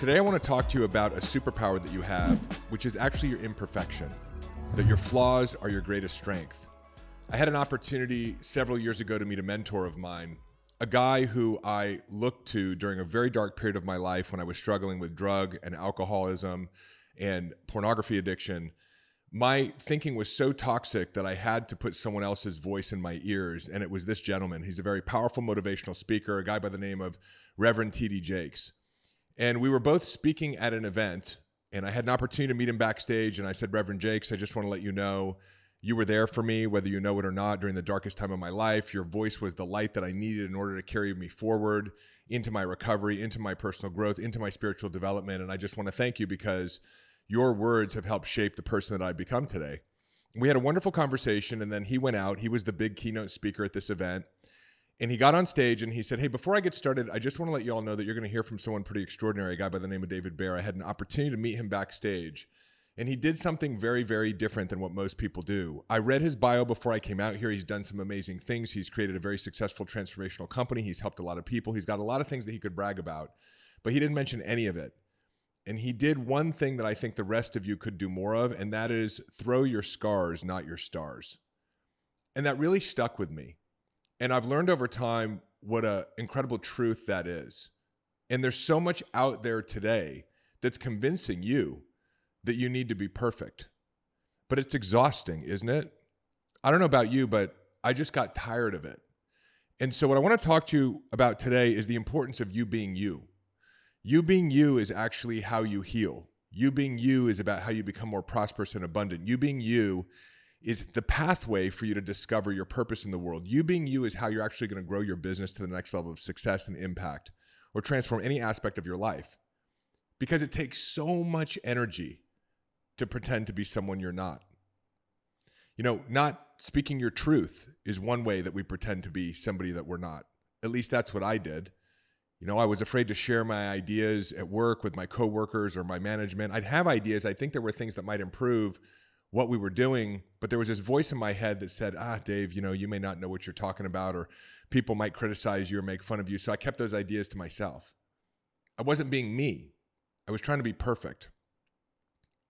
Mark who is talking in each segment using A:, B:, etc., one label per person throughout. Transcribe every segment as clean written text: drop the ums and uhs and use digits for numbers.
A: Today I want to talk to you about a superpower that you have, which is actually your imperfection, that your flaws are your greatest strength. I had an opportunity several years ago to meet a mentor of mine, a guy who I looked to during a very dark period of my life when I was struggling with drug and alcoholism and pornography addiction. My thinking was so toxic that I had to put someone else's voice in my ears, and it was this gentleman. He's a very powerful motivational speaker, a guy by the name of Reverend TD Jakes. And we were both speaking at an event, and I had an opportunity to meet him backstage, and I said, Reverend Jakes, I just want to let you know you were there for me, whether you know it or not, during the darkest time of my life. Your voice was the light that I needed in order to carry me forward into my recovery, into my personal growth, into my spiritual development, and I just want to thank you because your words have helped shape the person that I've become today. We had a wonderful conversation, and then he went out. He was the big keynote speaker at this event. And he got on stage and he said, hey, before I get started, I just want to let you all know that you're going to hear from someone pretty extraordinary, a guy by the name of David Bear. I had an opportunity to meet him backstage. And he did something very, very different than what most people do. I read his bio before I came out here. He's done some amazing things. He's created a very successful transformational company. He's helped a lot of people. He's got a lot of things that he could brag about. But he didn't mention any of it. And he did one thing that I think the rest of you could do more of, and that is throw your scars, not your stars. And that really stuck with me. And I've learned over time what an incredible truth that is. And there's so much out there today that's convincing you that you need to be perfect. But it's exhausting, isn't it? I don't know about you, but I just got tired of it. And so what I want to talk to you about today is the importance of you being you. You being you is actually how you heal. You being you is about how you become more prosperous and abundant. You being you is the pathway for you to discover your purpose in the world. You being you is how you're actually going to grow your business to the next level of success and impact, or transform any aspect of your life. Because it takes so much energy to pretend to be someone you're not. You know, not speaking your truth is one way that we pretend to be somebody that we're not. At least that's what I did. You know, I was afraid to share my ideas at work with my coworkers or my management. I'd have ideas. I think there were things that might improve what we were doing, but there was this voice in my head that said, Dave, you know, you may not know what you're talking about, or people might criticize you or make fun of you. So I kept those ideas to myself. I wasn't being me. I was trying to be perfect.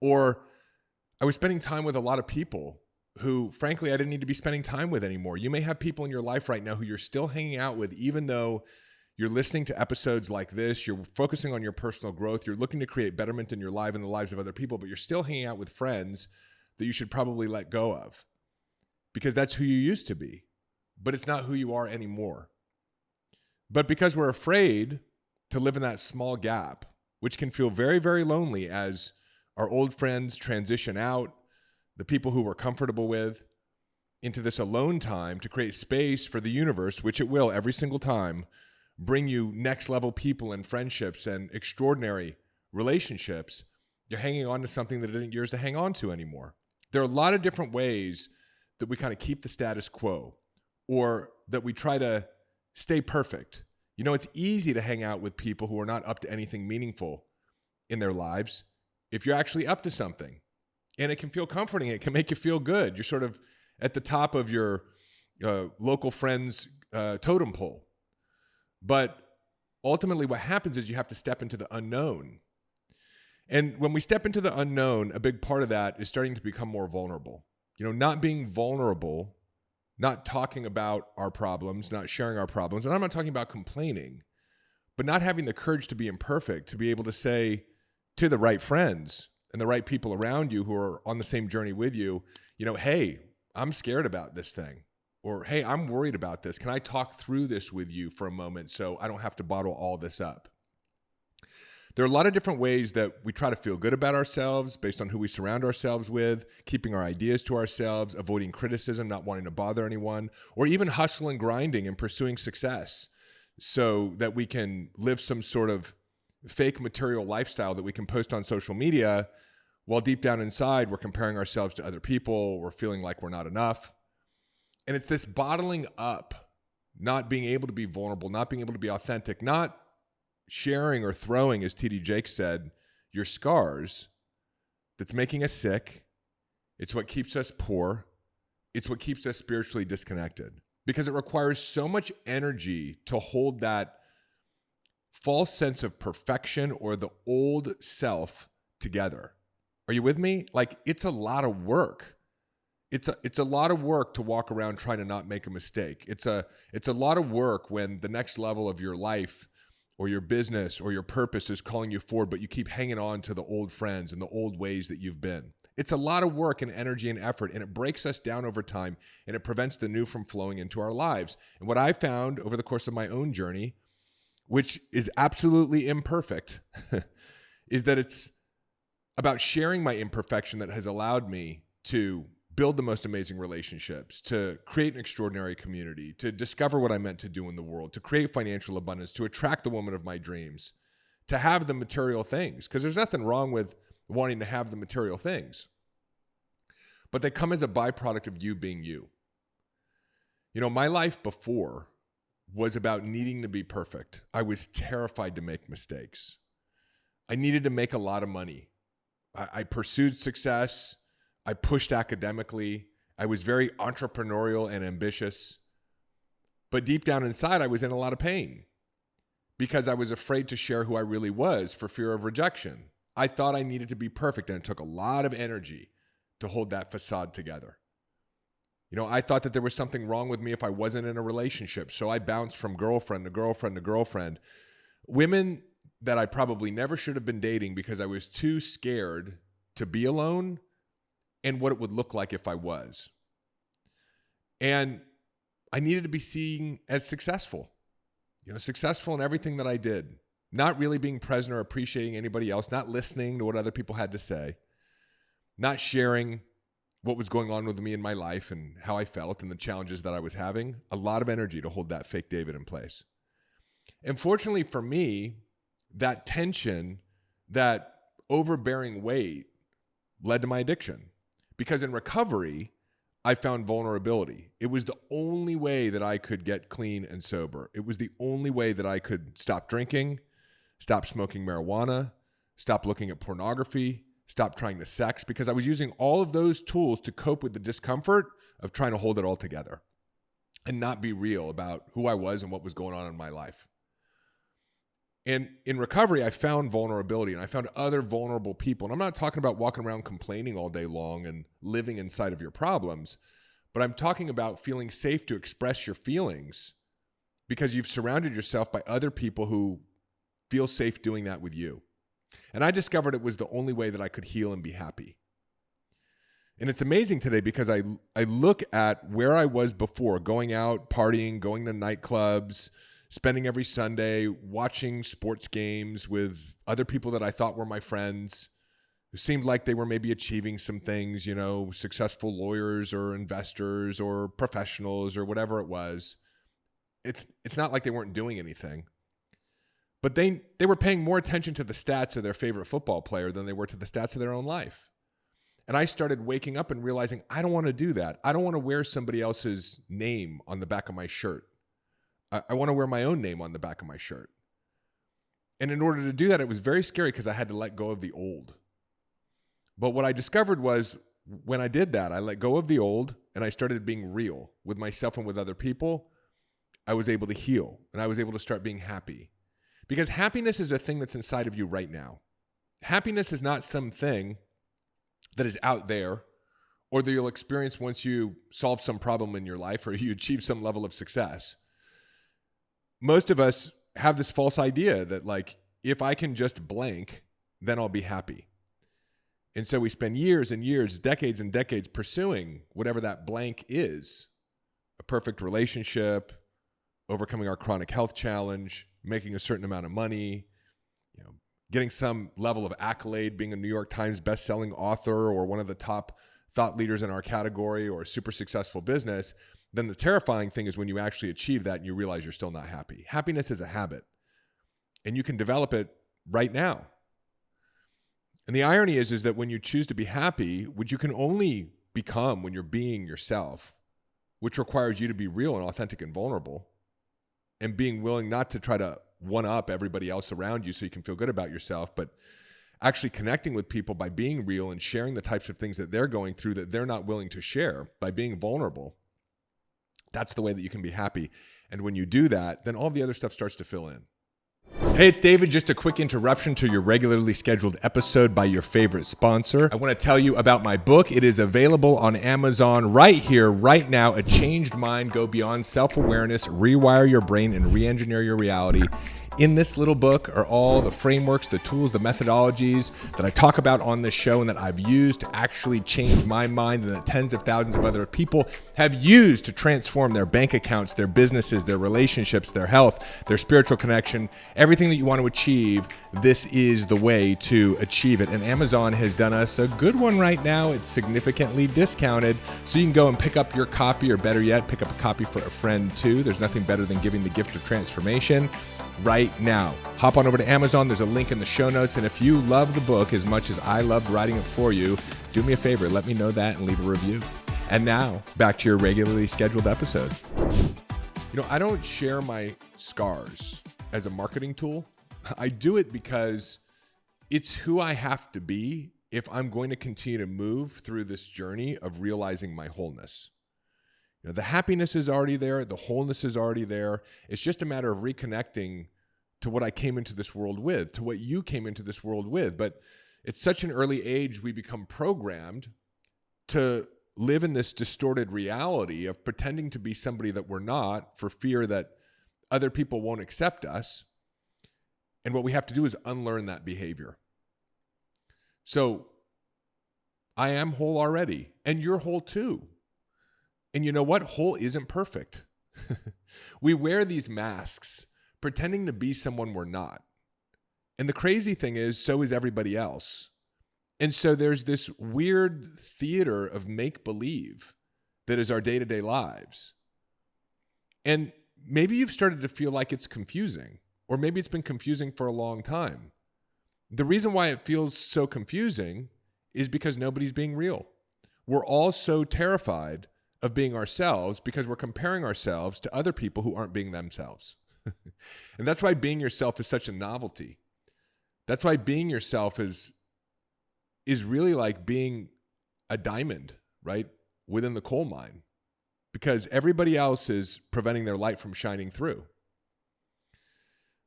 A: Or I was spending time with a lot of people who, frankly, I didn't need to be spending time with anymore. You may have people in your life right now who you're still hanging out with, even though you're listening to episodes like this, you're focusing on your personal growth, you're looking to create betterment in your life and the lives of other people, but you're still hanging out with friends that you should probably let go of, because that's who you used to be, but it's not who you are anymore. But because we're afraid to live in that small gap, which can feel very, very lonely as our old friends transition out, the people who we're comfortable with, into this alone time to create space for the universe, which it will every single time, bring you next level people and friendships and extraordinary relationships, you're hanging on to something that isn't yours to hang on to anymore. There are a lot of different ways that we kind of keep the status quo, or that we try to stay perfect. You know, it's easy to hang out with people who are not up to anything meaningful in their lives if you're actually up to something. And it can feel comforting. It can make you feel good. You're sort of at the top of your local friend's totem pole. But ultimately what happens is you have to step into the unknown. And when we step into the unknown, a big part of that is starting to become more vulnerable. You know, not being vulnerable, not talking about our problems, not sharing our problems. And I'm not talking about complaining, but not having the courage to be imperfect, to be able to say to the right friends and the right people around you who are on the same journey with you, you know, hey, I'm scared about this thing. Or, hey, I'm worried about this. Can I talk through this with you for a moment so I don't have to bottle all this up? There are a lot of different ways that we try to feel good about ourselves based on who we surround ourselves with, keeping our ideas to ourselves, avoiding criticism, not wanting to bother anyone, or even hustle and grinding and pursuing success so that we can live some sort of fake material lifestyle that we can post on social media while deep down inside we're comparing ourselves to other people, we're feeling like we're not enough. And it's this bottling up, not being able to be vulnerable, not being able to be authentic, not sharing or throwing, as TD Jakes said, your scars, that's making us sick. It's what keeps us poor. It's what keeps us spiritually disconnected, because it requires so much energy to hold that false sense of perfection or the old self together. Are you with me? Like, it's a lot of work. It's a lot of work to walk around trying to not make a mistake. It's a lot of work when the next level of your life or your business or your purpose is calling you forward, but you keep hanging on to the old friends and the old ways that you've been. It's a lot of work and energy and effort, and it breaks us down over time, and it prevents the new from flowing into our lives. And what I found over the course of my own journey, which is absolutely imperfect, is that it's about sharing my imperfection that has allowed me to build the most amazing relationships, to create an extraordinary community, to discover what I meant to do in the world, to create financial abundance, to attract the woman of my dreams, to have the material things. Because there's nothing wrong with wanting to have the material things, but they come as a byproduct of you being you. You know, my life before was about needing to be perfect. I was terrified to make mistakes. I needed to make a lot of money. I pursued success. I pushed academically. I was very entrepreneurial and ambitious. But deep down inside, I was in a lot of pain because I was afraid to share who I really was for fear of rejection. I thought I needed to be perfect, and it took a lot of energy to hold that facade together. You know, I thought that there was something wrong with me if I wasn't in a relationship. So I bounced from girlfriend to girlfriend to girlfriend. Women that I probably never should have been dating because I was too scared to be alone and what it would look like if I was. And I needed to be seen as successful, you know, successful in everything that I did, not really being present or appreciating anybody else, not listening to what other people had to say, not sharing what was going on with me in my life and how I felt and the challenges that I was having. A lot of energy to hold that fake David in place. And fortunately for me, that tension, that overbearing weight led to my addiction. Because in recovery, I found vulnerability. It was the only way that I could get clean and sober. It was the only way that I could stop drinking, stop smoking marijuana, stop looking at pornography, stop trying to sex, because I was using all of those tools to cope with the discomfort of trying to hold it all together and not be real about who I was and what was going on in my life. And in recovery, I found vulnerability, and I found other vulnerable people. And I'm not talking about walking around complaining all day long and living inside of your problems, but I'm talking about feeling safe to express your feelings because you've surrounded yourself by other people who feel safe doing that with you. And I discovered it was the only way that I could heal and be happy. And it's amazing today because I look at where I was before, going out, partying, going to nightclubs, spending every Sunday watching sports games with other people that I thought were my friends, who seemed like they were maybe achieving some things, you know, successful lawyers or investors or professionals or whatever it was. It's not like they weren't doing anything. But they were paying more attention to the stats of their favorite football player than they were to the stats of their own life. And I started waking up and realizing I don't want to do that. I don't want to wear somebody else's name on the back of my shirt. I want to wear my own name on the back of my shirt. And in order to do that, it was very scary because I had to let go of the old. But what I discovered was when I did that, I let go of the old and I started being real with myself and with other people. I was able to heal and I was able to start being happy. Because happiness is a thing that's inside of you right now. Happiness is not something that is out there or that you'll experience once you solve some problem in your life or you achieve some level of success. Most of us have this false idea that, like, if I can just blank, then I'll be happy. And so we spend years and years, decades and decades pursuing whatever that blank is. A perfect relationship, overcoming our chronic health challenge, making a certain amount of money, you know, getting some level of accolade, being a New York Times bestselling author or one of the top thought leaders in our category or a super successful business. Then the terrifying thing is when you actually achieve that and you realize you're still not happy. Happiness is a habit, and you can develop it right now. And the irony is that when you choose to be happy, which you can only become when you're being yourself, which requires you to be real and authentic and vulnerable, and being willing not to try to one-up everybody else around you so you can feel good about yourself, but actually connecting with people by being real and sharing the types of things that they're going through that they're not willing to share, by being vulnerable. That's the way that you can be happy. And when you do that, then all the other stuff starts to fill in. Hey, it's David. Just a quick interruption to your regularly scheduled episode by your favorite sponsor. I want to tell you about my book. It is available on Amazon right here, right now. A Changed Mind, Go Beyond Self-Awareness, Rewire Your Brain, and Re-Engineer Your Reality. In this little book are all the frameworks, the tools, the methodologies that I talk about on this show and that I've used to actually change my mind and that tens of thousands of other people have used to transform their bank accounts, their businesses, their relationships, their health, their spiritual connection, everything that you want to achieve. This is the way to achieve it. And Amazon has done us a good one right now. It's significantly discounted. So you can go and pick up your copy, or better yet, pick up a copy for a friend too. There's nothing better than giving the gift of transformation right now. Hop on over to Amazon. There's a link in the show notes. And if you love the book as much as I loved writing it for you, do me a favor, let me know that and leave a review. And now back to your regularly scheduled episode. I don't share my scars as a marketing tool. I do it because it's who I have to be if I'm going to continue to move through this journey of realizing my wholeness. The happiness is already there. The wholeness is already there. It's just a matter of reconnecting to what I came into this world with, to what you came into this world with. But at such an early age, we become programmed to live in this distorted reality of pretending to be somebody that we're not for fear that other people won't accept us. And what we have to do is unlearn that behavior. So I am whole already, and you're whole too. And you know what? Whole isn't perfect. We wear these masks pretending to be someone we're not. And the crazy thing is, so is everybody else. And so there's this weird theater of make-believe that is our day-to-day lives. And maybe you've started to feel like it's confusing, or maybe it's been confusing for a long time. The reason why it feels so confusing is because nobody's being real. We're all so terrified of being ourselves because we're comparing ourselves to other people who aren't being themselves. And that's why being yourself is such a novelty. That's why being yourself is really like being a diamond, right, within the coal mine, because everybody else is preventing their light from shining through.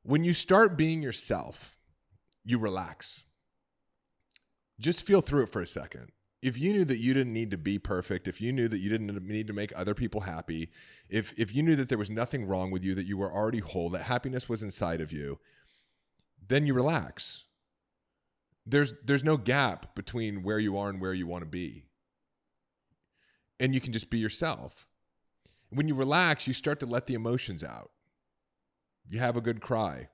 A: When you start being yourself, you relax. Just feel through it for a second. If you knew that you didn't need to be perfect, if you knew that you didn't need to make other people happy, if you knew that there was nothing wrong with you, that you were already whole, that happiness was inside of you, then you relax. There's no gap between where you are and where you want to be. And you can just be yourself. When you relax, you start to let the emotions out. You have a good cry.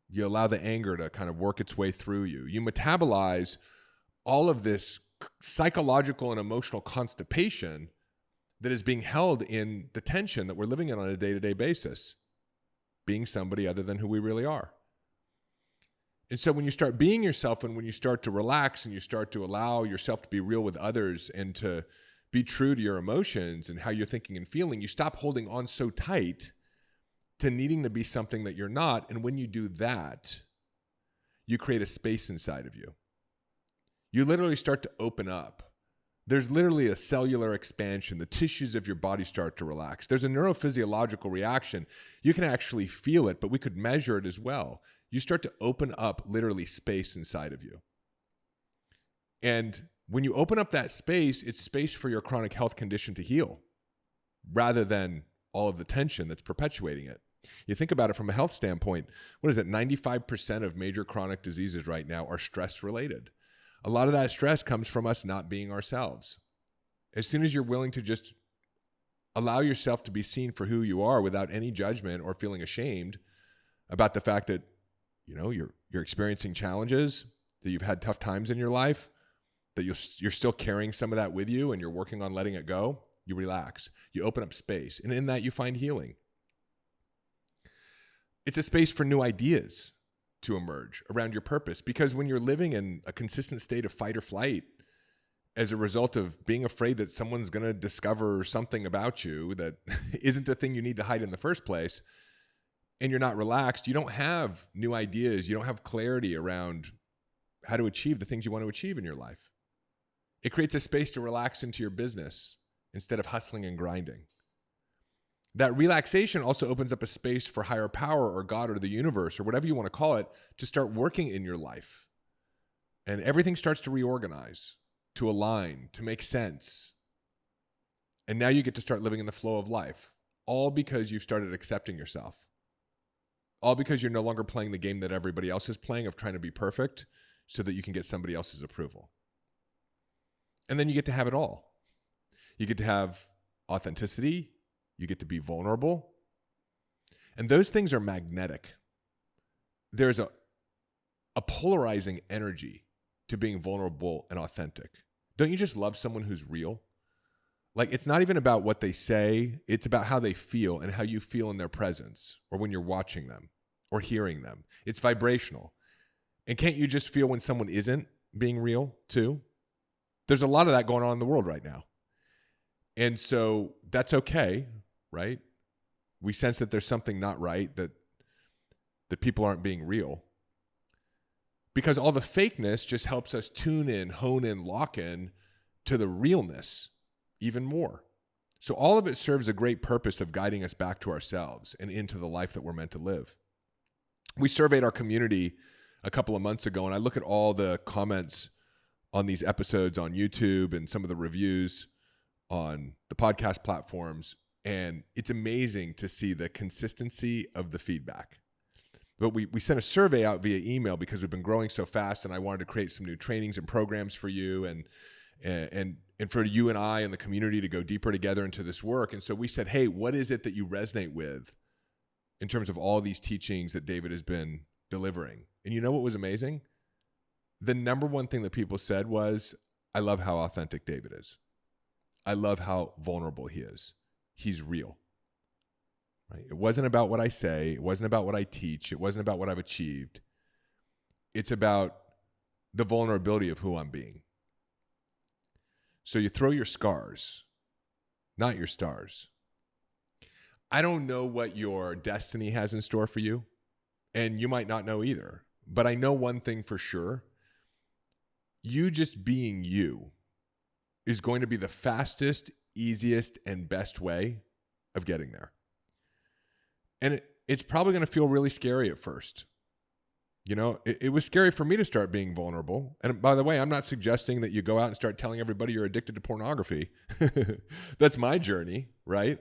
A: You allow the anger to kind of work its way through you. You metabolize all of this psychological and emotional constipation that is being held in the tension that we're living in on a day-to-day basis, being somebody other than who we really are. And so when you start being yourself, and when you start to relax and you start to allow yourself to be real with others and to be true to your emotions and how you're thinking and feeling, you stop holding on so tight to needing to be something that you're not. And when you do that, you create a space inside of you. You literally start to open up. There's literally a cellular expansion. The tissues of your body start to relax. There's a neurophysiological reaction. You can actually feel it, but we could measure it as well. You start to open up literally space inside of you. And when you open up that space, it's space for your chronic health condition to heal rather than all of the tension that's perpetuating it. You think about it from a health standpoint, what is it? 95% of major chronic diseases right now are stress related. A lot of that stress comes from us not being ourselves. As soon as you're willing to just allow yourself to be seen for who you are without any judgment or feeling ashamed about the fact that, you're experiencing challenges, that you've had tough times in your life, that you're still carrying some of that with you and you're working on letting it go, you relax. You open up space. And in that, you find healing. It's a space for new ideas to emerge around your purpose. Because when you're living in a consistent state of fight or flight as a result of being afraid that someone's going to discover something about you that isn't the thing you need to hide in the first place, and you're not relaxed, you don't have new ideas. You don't have clarity around how to achieve the things you want to achieve in your life. It creates a space to relax into your business instead of hustling and grinding. that relaxation also opens up a space for higher power or God or the universe or whatever you want to call it to start working in your life. And everything starts to reorganize, to align, to make sense. And now you get to start living in the flow of life, all because you've started accepting yourself. All because you're no longer playing the game that everybody else is playing of trying to be perfect so that you can get somebody else's approval. And then you get to have it all. You get to have authenticity. You get to be vulnerable. And those things are magnetic. There's a polarizing energy to being vulnerable and authentic. Don't you just love someone who's real? Like, it's not even about what they say. It's about how they feel and how you feel in their presence or when you're watching them or hearing them. It's vibrational. And can't you just feel when someone isn't being real too? There's a lot of that going on in the world right now. And so that's okay, right? We sense that there's something not right, that people aren't being real. Because all the fakeness just helps us tune in, hone in, lock in to the realness even more. So all of it serves a great purpose of guiding us back to ourselves and into the life that we're meant to live. We surveyed our community a couple of months ago, and I look at all the comments on these episodes on YouTube and some of the reviews on the podcast platforms, and it's amazing to see the consistency of the feedback. But we sent a survey out via email because we've been growing so fast, and I wanted to create some new trainings and programs for you and for you and I and the community to go deeper together into this work. And so we said, hey, what is it that you resonate with in terms of all these teachings that David has been delivering? And you know what was amazing? The number one thing that people said was, I love how authentic David is. I love how vulnerable he is. He's real. Right? It wasn't about what I say. It wasn't about what I teach. It wasn't about what I've achieved. It's about the vulnerability of who I'm being. So you throw your scars, not your stars. I don't know what your destiny has in store for you, and you might not know either. But I know one thing for sure. You just being you is going to be the fastest, easiest, and best way of getting there. And it's probably going to feel really scary at first. You know, it was scary for me to start being vulnerable. And by the way, I'm not suggesting that you go out and start telling everybody you're addicted to pornography. That's my journey, right?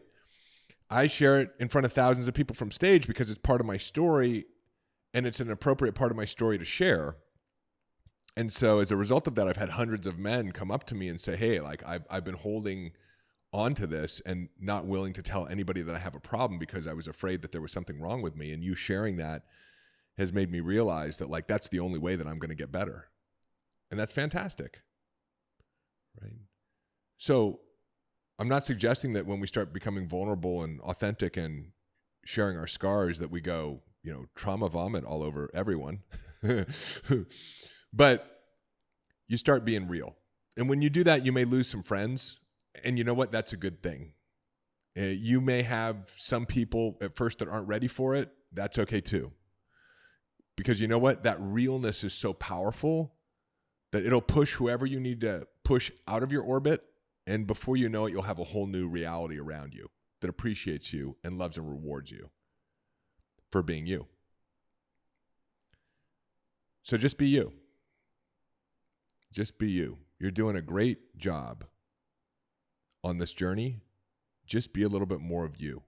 A: I share it in front of thousands of people from stage because it's part of my story, and it's an appropriate part of my story to share. And so as a result of that, I've had hundreds of men come up to me and say, hey, like I've been holding onto this and not willing to tell anybody that I have a problem because I was afraid that there was something wrong with me. And you sharing that has made me realize that like that's the only way that I'm going to get better. And that's fantastic. Right? So I'm not suggesting that when we start becoming vulnerable and authentic and sharing our scars that we go, you know, trauma vomit all over everyone. But you start being real. And when you do that, you may lose some friends. And you know what? That's a good thing. You may have some people at first that aren't ready for it. That's okay too. Because you know what? That realness is so powerful that it'll push whoever you need to push out of your orbit. And before you know it, you'll have a whole new reality around you that appreciates you and loves and rewards you for being you. So just be you. Just be you. You're doing a great job on this journey. Just be a little bit more of you.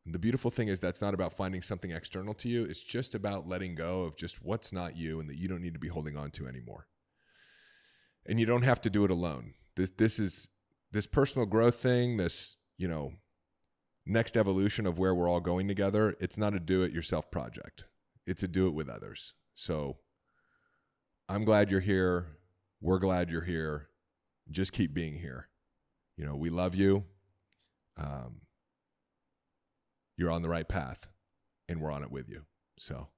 A: And the beautiful thing is that's not about finding something external to you. It's just about letting go of just what's not you and that you don't need to be holding on to anymore. And you don't have to do it alone. This personal growth thing, this, you know, next evolution of where we're all going together, it's not a do-it-yourself project. It's a do it with others. So I'm glad you're here. We're glad you're here. Just keep being here. You know, we love you. You're on the right path, and we're on it with you. So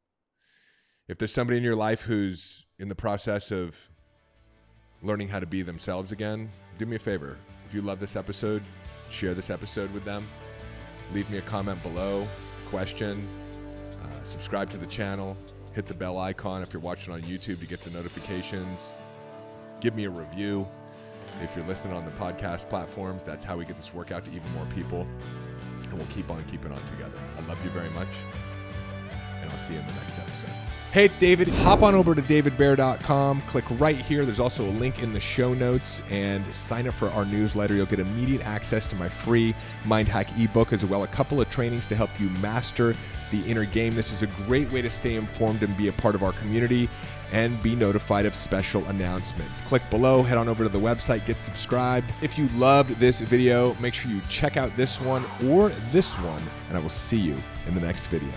A: if there's somebody in your life who's in the process of learning how to be themselves again, do me a favor. If you love this episode, share this episode with them. Leave me a comment below, question, subscribe to the channel, hit the bell icon if you're watching on YouTube to get the notifications. Give me a review. If you're listening on the podcast platforms, that's how we get this work out to even more people. and we'll keep on keeping on together. I love you very much, and I'll see you in the next episode. Hey, it's David. Hop on over to davidbear.com. Click right here. There's also a link in the show notes, and sign up for our newsletter. You'll get immediate access to my free Mind Hack ebook, as well as a couple of trainings to help you master the inner game. This is a great way to stay informed and be a part of our community and be notified of special announcements. Click below, head on over to the website, get subscribed. If you loved this video, make sure you check out this one or this one, and I will see you in the next video.